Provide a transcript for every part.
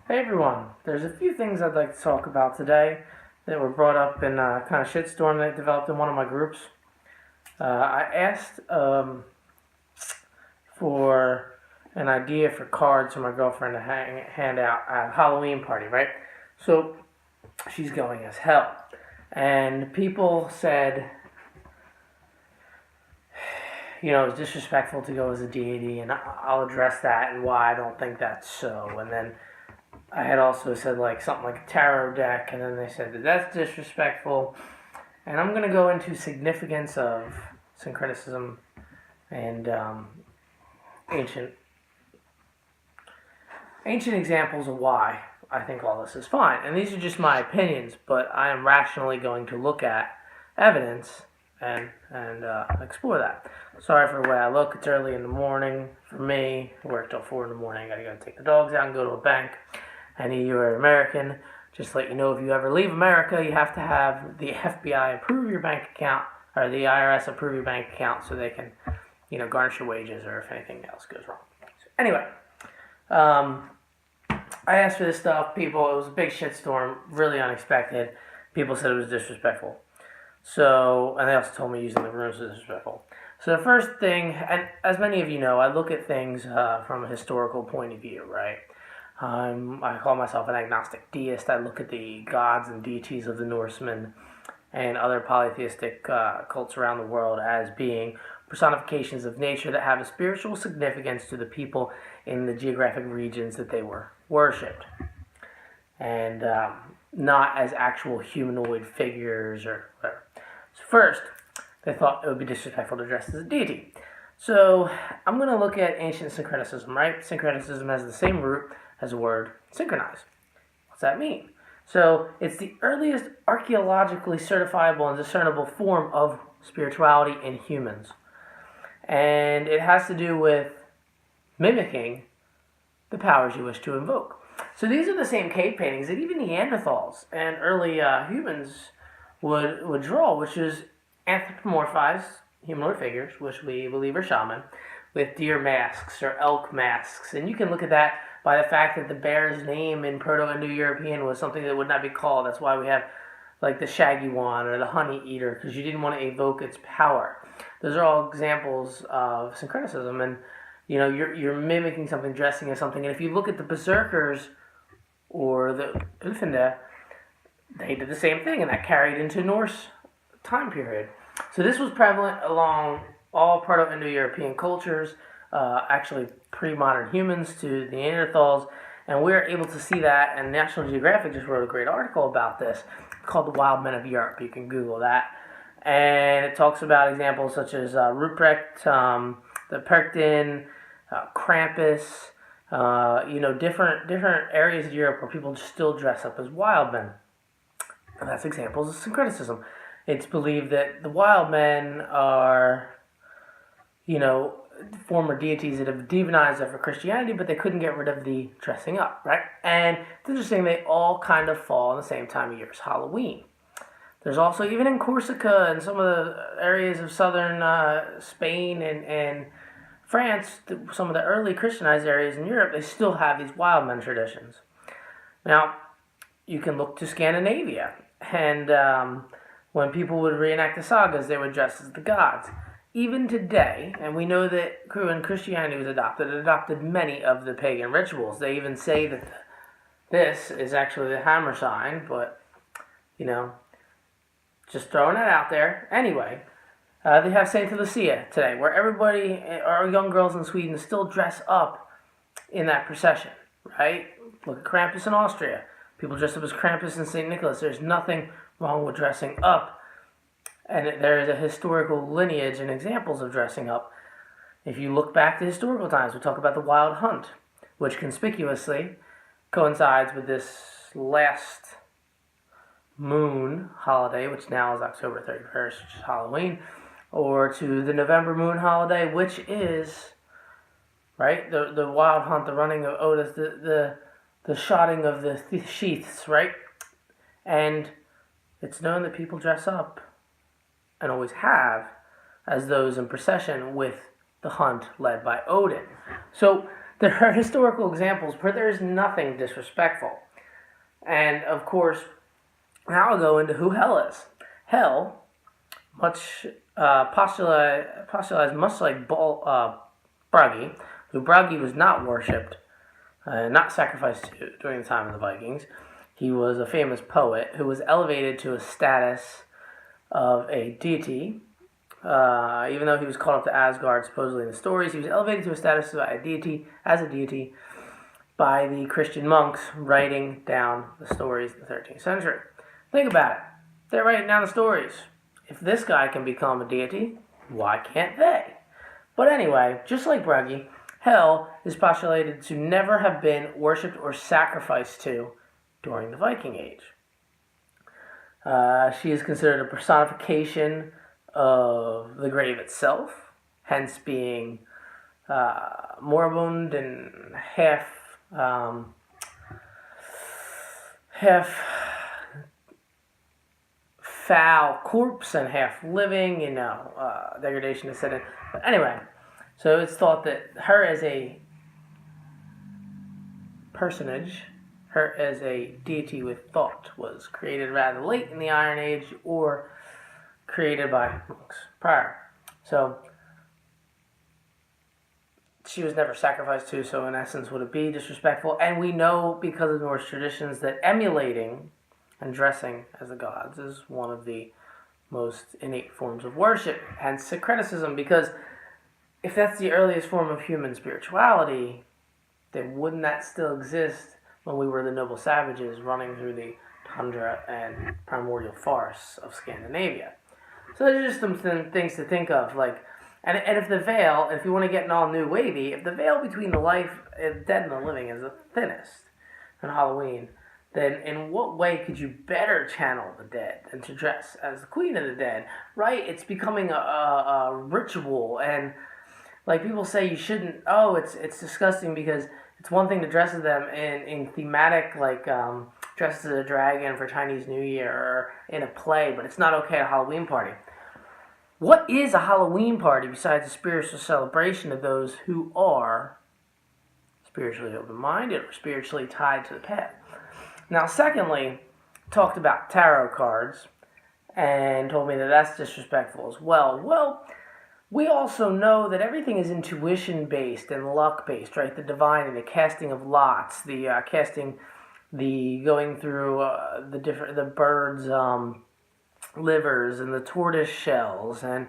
Hey everyone, there's a few things I'd like to talk about today that were brought up in a kind of shitstorm that developed in one of my groups. I asked for an idea for cards for my girlfriend to hand out at a Halloween party, right? So she's going as hell. And people said, it's disrespectful to go as a deity, and I'll address that and why I don't think that's so. And then I had also said like something like a tarot deck, and then they said that that's disrespectful. And I'm going to go into significance of syncretism and ancient examples of why I think all this is fine. And these are just my opinions, but I am rationally going to look at evidence and explore that. Sorry for the way I look. It's early in the morning for me. I work till 4 in the morning. I gotta go take the dogs out and go to a bank. Any of you are American, just to let you know, if you ever leave America, you have to have the FBI approve your bank account, or the IRS approve your bank account so they can, garnish your wages or if anything else goes wrong. So anyway, I asked for this stuff. It was a big shitstorm, really unexpected. People said it was disrespectful. So, and they also told me using the rooms was disrespectful. So the first thing, and as many of you know, I look at things from a historical point of view, right? I call myself an agnostic deist. I look at the gods and deities of the Norsemen and other polytheistic cults around the world as being personifications of nature that have a spiritual significance to the people in the geographic regions that they were worshipped. And not as actual humanoid figures or whatever. So first, they thought it would be disrespectful to dress as a deity. So I'm going to look at ancient syncretism, right? Syncretism has the same root as the word synchronize. What's that mean? So it's the earliest archaeologically certifiable and discernible form of spirituality in humans. And it has to do with mimicking the powers you wish to invoke. So these are the same cave paintings that even Neanderthals and early humans would draw, which is anthropomorphized humanoid figures, which we believe are shaman, with deer masks or elk masks. And you can look at that by the fact that the bear's name in Proto-Indo-European was something that would not be called. That's why we have like the shaggy one or the honey eater, because you didn't want to evoke its power. Those are all examples of syncretism, and you're mimicking something, dressing as something. And if you look at the berserkers or the Ulfinde, they did the same thing, and that carried into Norse time period. So this was prevalent along all Proto-Indo-European cultures, actually pre-modern humans to the Neanderthals, and we're able to see that, and National Geographic just wrote a great article about this called The Wild Men of Europe. You can Google that. And it talks about examples such as Ruprecht, the Perchten, Krampus, different areas of Europe where people still dress up as wild men. And that's examples of syncretism. It's believed that the wild men are, former deities that have demonized after Christianity, but they couldn't get rid of the dressing up, right? And it's interesting, they all kind of fall in the same time of year as Halloween. There's also, even in Corsica and some of the areas of southern Spain and France, some of the early Christianized areas in Europe, they still have these wild men traditions. Now, you can look to Scandinavia, and when people would reenact the sagas, they would dress as the gods. Even today, and we know that when Christianity was adopted, it adopted many of the pagan rituals. They even say that this is actually the hammer sign, but, just throwing it out there. Anyway, they have Santa Lucia today, where everybody, our young girls in Sweden, still dress up in that procession, right? Look at Krampus in Austria. People dress up as Krampus and St. Nicholas. There's nothing wrong with dressing up. And there is a historical lineage and examples of dressing up. If you look back to historical times, we talk about the Wild Hunt, which conspicuously coincides with this last moon holiday, which now is October 31st, which is Halloween, or to the November moon holiday, which is, right, the Wild Hunt, the running of Otis, the shotting of the sheaths, right? And it's known that people dress up, and always have, as those in procession with the hunt led by Odin. So there are historical examples where there is nothing disrespectful. And of course, now I'll go into who hell is. Hell, much postulated much like Bragi, who Bragi was not worshipped, not sacrificed to during the time of the Vikings. He was a famous poet who was elevated to a status of a deity. Even though he was called up to Asgard, supposedly in the stories, he was elevated to a status of a deity, as a deity, by the Christian monks writing down the stories in the 13th century. Think about it. They're writing down the stories. If this guy can become a deity, why can't they? But anyway, just like Bragi, hell is postulated to never have been worshipped or sacrificed to during the Viking Age. She is considered a personification of the grave itself, hence being moribund and half foul corpse and half living, degradation is set in. But anyway, so it's thought that her as a personage, her as a deity with thought, was created rather late in the Iron Age or created by monks prior. So she was never sacrificed to, so in essence would it be disrespectful? And we know because of Norse traditions that emulating and dressing as the gods is one of the most innate forms of worship, hence syncretism, because if that's the earliest form of human spirituality, then wouldn't that still exist when we were the noble savages running through the tundra and primordial forests of Scandinavia? So there's just some things to think of, like, and if the veil, if you want to get an all-new wavy, if the veil between the dead and the living is the thinnest on Halloween, then in what way could you better channel the dead than to dress as the queen of the dead, right? It's becoming a ritual, and like people say you shouldn't, it's disgusting because it's one thing to dress as them in thematic, like dress as a dragon for Chinese New Year or in a play, but it's not okay at a Halloween party. What is a Halloween party besides a spiritual celebration of those who are spiritually open-minded or spiritually tied to the path? Now, secondly, talked about tarot cards and told me that that's disrespectful as well. Well, we also know that everything is intuition-based and luck-based, right? The divining, the casting of lots, the going through the birds' livers and the tortoise shells and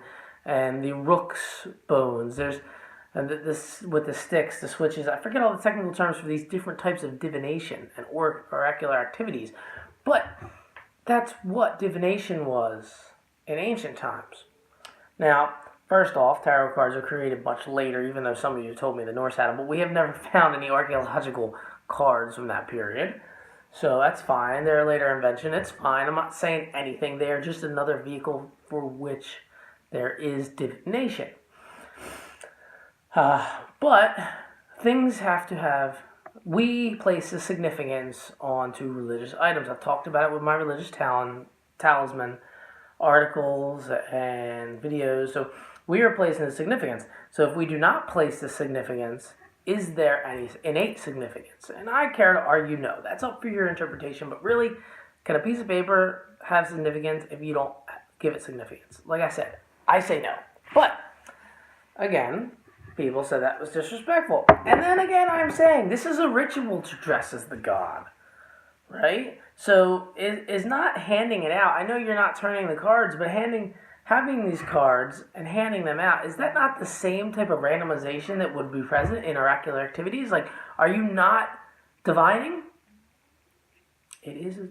the rook's bones. There's this with the sticks, the switches. I forget all the technical terms for these different types of divination and oracular activities, but that's what divination was in ancient times. Now, first off, tarot cards are created much later, even though some of you told me the Norse had them, but we have never found any archaeological cards from that period. So that's fine. They're a later invention. It's fine. I'm not saying anything. They are just another vehicle for which there is divination. But things have to have... We place a significance onto religious items. I've talked about it with my religious talisman articles and videos. So we are placing the significance. So if we do not place the significance, is there any innate significance? And I care to argue no. That's up for your interpretation. But really, can a piece of paper have significance if you don't give it significance? Like I said, I say no. But, again, people said that was disrespectful. And then again, I'm saying this is a ritual to dress as the god. Right? So, is not handing it out. I know you're not turning the cards, but having these cards and handing them out, is that not the same type of randomization that would be present in oracular activities? Like, are you not divining? It is a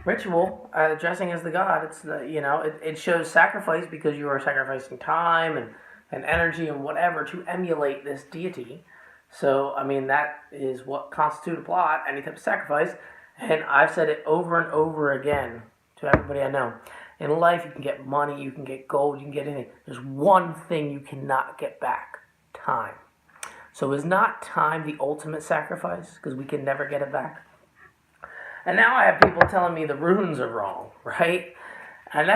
ritual, dressing as the god. It's it shows sacrifice because you are sacrificing time and energy and whatever to emulate this deity. So, I mean, that is what constitutes a plot, any type of sacrifice. And I've said it over and over again to everybody I know. In life, you can get money, you can get gold, you can get anything. There's one thing you cannot get back: time. So is not time the ultimate sacrifice? Because we can never get it back. And now I have people telling me the runes are wrong, right? And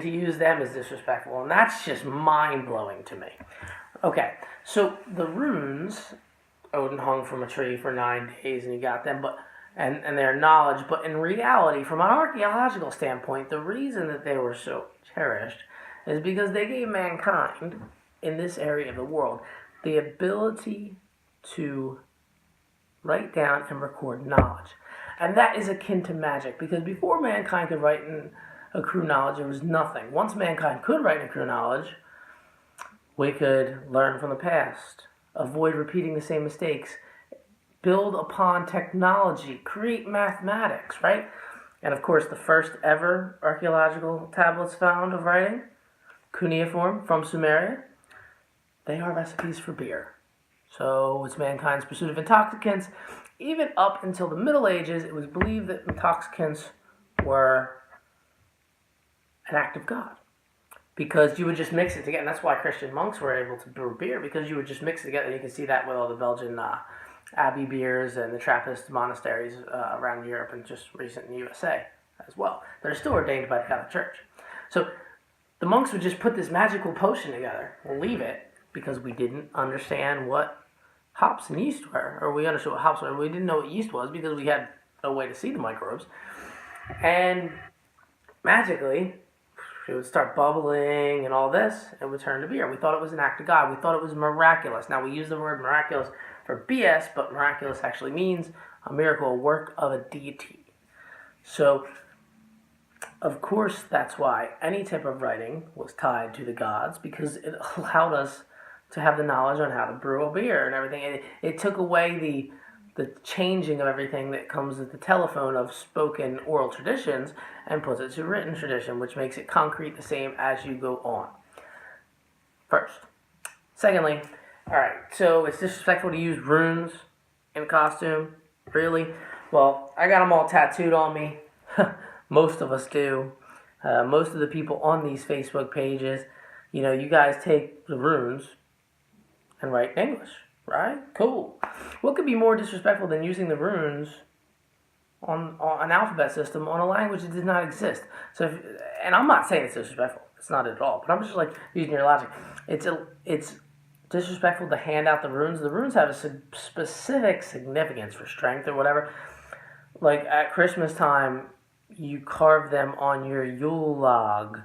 to use them is disrespectful. And that's just mind-blowing to me. Okay, so the runes, Odin hung from a tree for 9 days and he got them, but and their knowledge, but in reality, from an archaeological standpoint, the reason that they were so cherished is because they gave mankind in this area of the world the ability to write down and record knowledge. And that is akin to magic, because before mankind could write and accrue knowledge, there was nothing. Once mankind could write and accrue knowledge, we could learn from the past, avoid repeating the same mistakes, build upon technology, create mathematics, right? And of course, the first ever archaeological tablets found of writing, cuneiform from Sumeria, they are recipes for beer. So it's mankind's pursuit of intoxicants. Even up until the Middle Ages, it was believed that intoxicants were an act of God, because you would just mix it together. And that's why Christian monks were able to brew beer, because you would just mix it together. You can see that with all the Belgian abbey beers and the Trappist monasteries around Europe and just recent in the USA as well. They're still ordained by the Catholic Church. So the monks would just put this magical potion together and leave it, because we didn't understand what hops and yeast were, or we understood what hops were. We didn't know what yeast was because we had no way to see the microbes. And magically, it would start bubbling and all this, and would turn to beer. We thought it was an act of God. We thought it was miraculous. Now, we use the word miraculous for BS, but miraculous actually means a miracle, a work of a deity. So, of course, that's why any type of writing was tied to the gods, because it allowed us to have the knowledge on how to brew a beer and everything. It took away the changing of everything that comes with the telephone of spoken oral traditions and puts it to written tradition, which makes it concrete, the same as you go on. First. Secondly, alright, so it's disrespectful to use runes in costume. Really? Well, I got them all tattooed on me. Most of us do. Most of the people on these Facebook pages, you guys take the runes and write in English, right? Cool. What could be more disrespectful than using the runes on an alphabet system on a language that did not exist? So, and I'm not saying it's disrespectful. It's not at all. But I'm just using your logic. It's disrespectful to hand out the runes. The runes have a specific significance for strength or whatever. Like at Christmas time, you carve them on your Yule log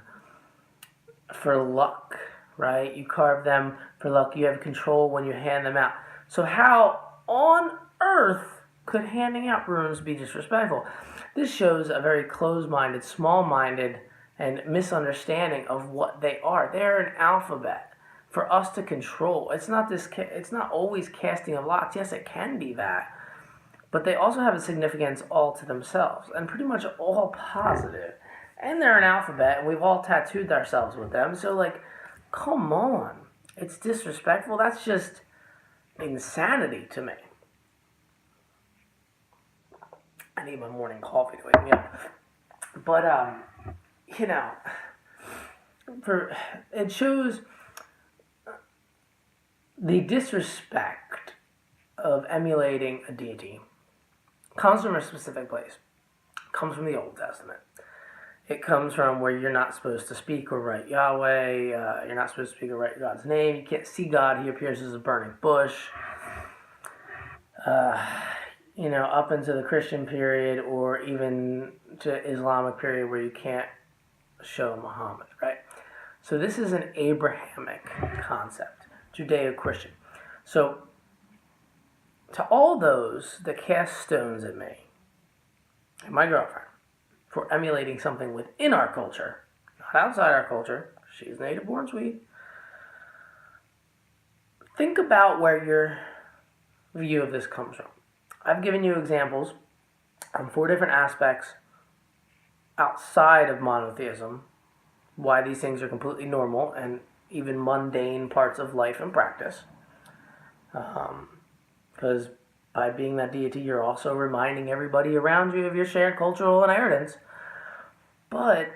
for luck, right? You carve them for luck. You have control when you hand them out. So how on earth could handing out runes be disrespectful? This shows a very closed-minded, small-minded, and misunderstanding of what they are. They're an alphabet for us to control. It's not always casting of lots. Yes, it can be that. But they also have a significance all to themselves, and pretty much all positive. And they're an alphabet, and we've all tattooed ourselves with them. So, come on. It's disrespectful. That's just insanity to me. I need my morning coffee to wake me up. But, it shows the disrespect of emulating a deity. Comes from a specific place. Comes from the Old Testament. It comes from where you're not supposed to speak or write Yahweh. You're not supposed to speak or write God's name. You can't see God. He appears as a burning bush. Up into the Christian period or even to Islamic period where you can't show Muhammad, right? So this is an Abrahamic concept, Judeo-Christian. So to all those that cast stones at me and my girlfriend for emulating something within our culture, not outside our culture, she's native-born Swede, think about where your view of this comes from. I've given you examples on 4 different aspects outside of monotheism, why these things are completely normal and even mundane parts of life and practice. Because by being that deity, you're also reminding everybody around you of your shared cultural inheritance. But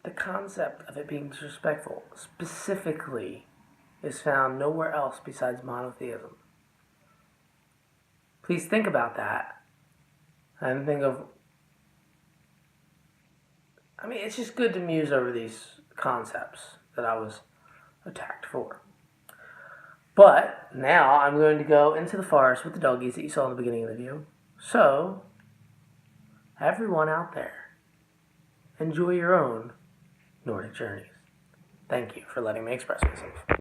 the concept of it being disrespectful specifically is found nowhere else besides monotheism. Please think about that and think of, it's just good to muse over these concepts. that I was attacked for. But now I'm going to go into the forest with the doggies that you saw in the beginning of the video. So, everyone out there, enjoy your own Nordic journeys. Thank you for letting me express myself.